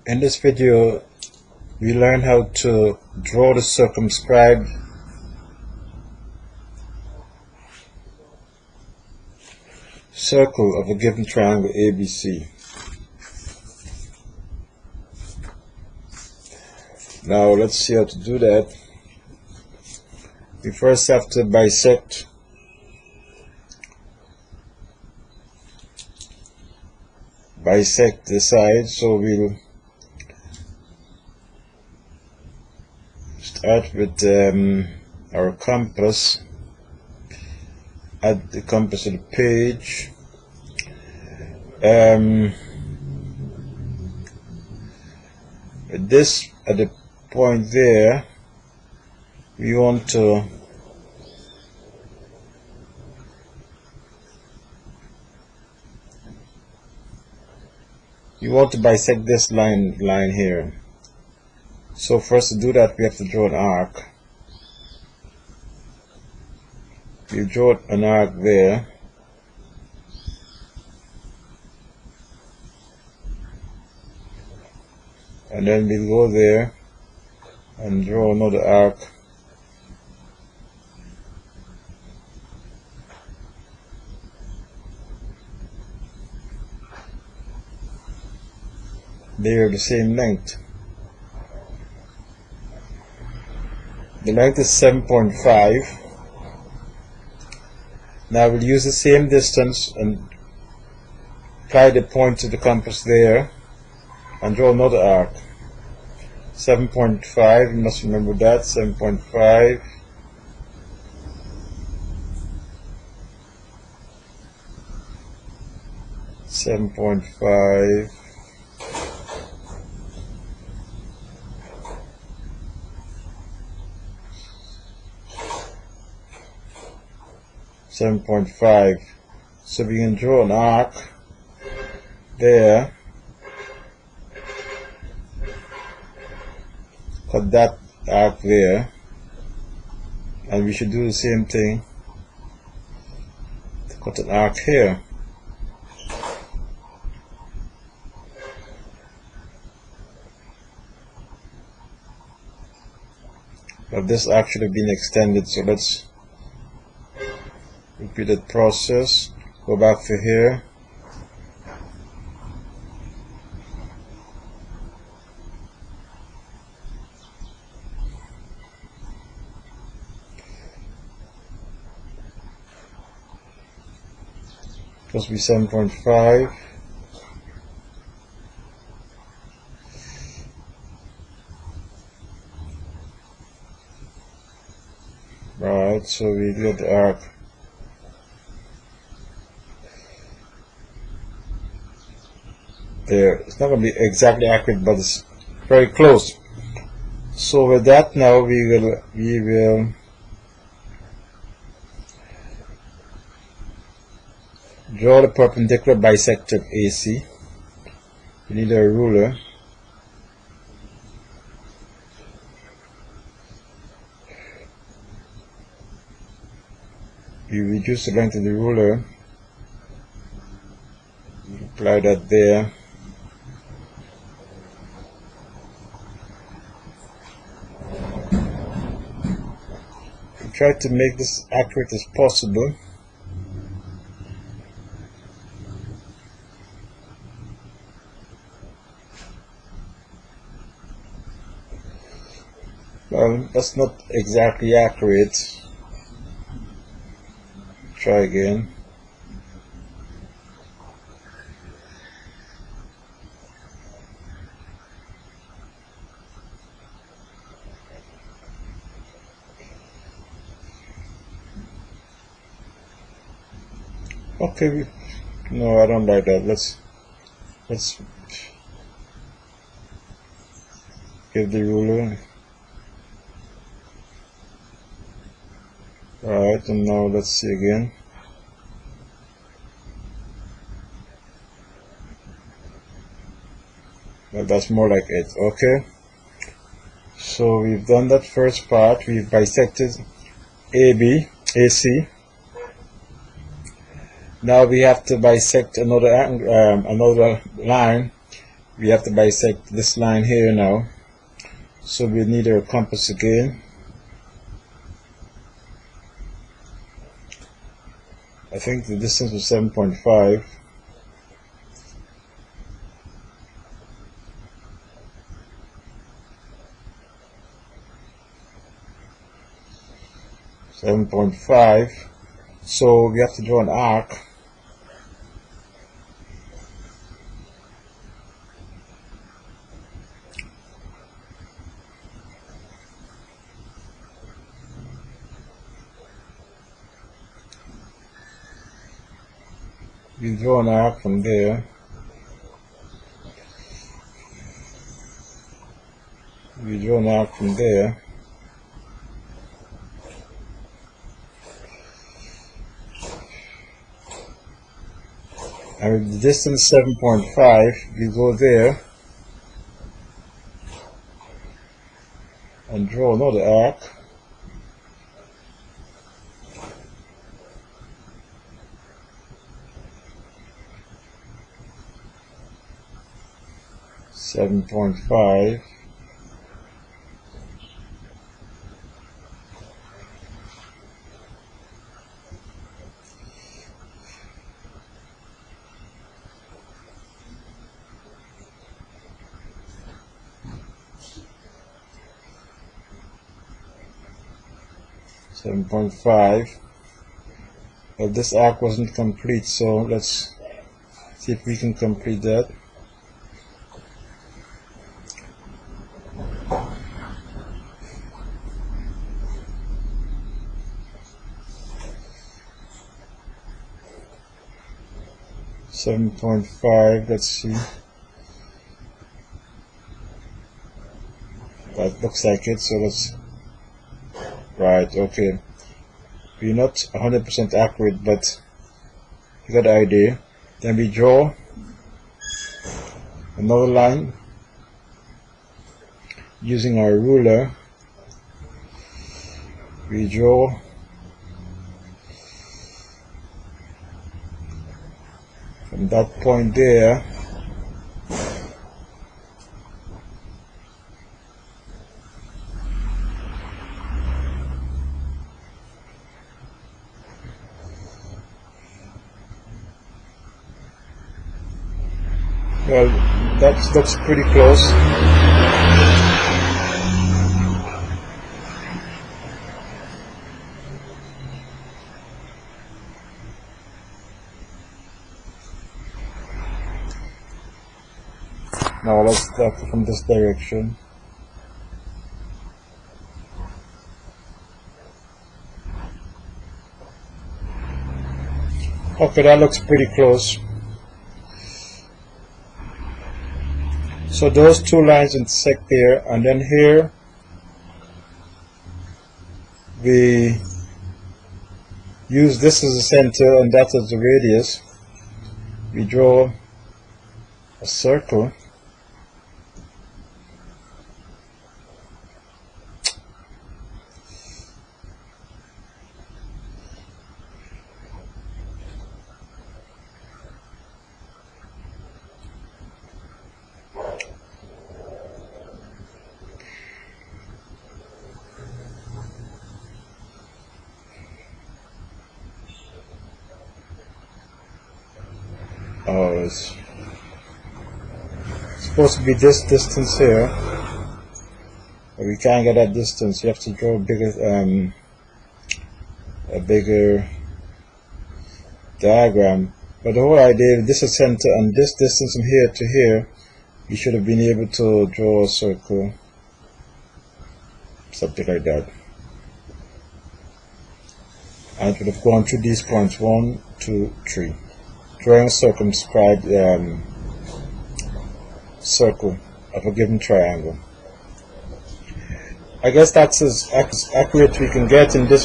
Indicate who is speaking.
Speaker 1: In this video, we learn how to draw the circumscribed circle of a given triangle ABC. Now let's see how to do that. We first have to bisect the side, so we'll start with our compass. Add the compass to the page. With this at the point there, we want to bisect this line here. So first, to do that, we have to draw an arc. You draw an arc there, and then we'll go there and draw another arc. They are the same length. The length is 7.5. Now we'll use the same distance and apply the point to the compass there and draw another arc. 7.5, you must remember that, 7.5. .5 7.5. So we can draw an arc there, cut that arc there, and we should do the same thing to cut an arc here. But this arc should have been extended, so let's repeat that process. Go back to here. Must be 7.5. Right, so we get the arc. There, it's not going to be exactly accurate, but it's very close. So with that, now we will draw the perpendicular bisector of AC. We need a ruler. We reduce the length of the ruler. Apply that there. Try to make this accurate as possible. Well, that's not exactly accurate. Try again. Okay, no, I don't like that. Let's give the ruler. Alright, and now let's see again. Well, that's more like it. Okay, so we've done that first part. We've bisected AC. Now we have to bisect another line we have to bisect this line here now, so we need our compass again. I think the distance was 7.5. So we have to draw an arc. We draw an arc from there. We draw an arc from there. And with the distance 7.5, we go there and draw another arc. .5. Well, this arc wasn't complete, so let's see if we can complete that. .5, let's see. That looks like it, so let's... Right, okay. We're not 100% accurate, but you got the idea. Then we draw another line using our ruler. We draw from that point there well, that looks pretty close. Now let's start from this direction. Okay, that looks pretty close. So those two lines intersect there, and then here we use this as the center and that as the radius. We draw a circle. It's supposed to be this distance here, but we can't get that distance. You have to draw a bigger diagram. But the whole idea, this is center and this distance from here to here, you should have been able to draw a circle, something like that. And it would have gone through these points, 1, 2, 3. Drawing a circumscribed circle of a given triangle. I guess that's as accurate we can get in this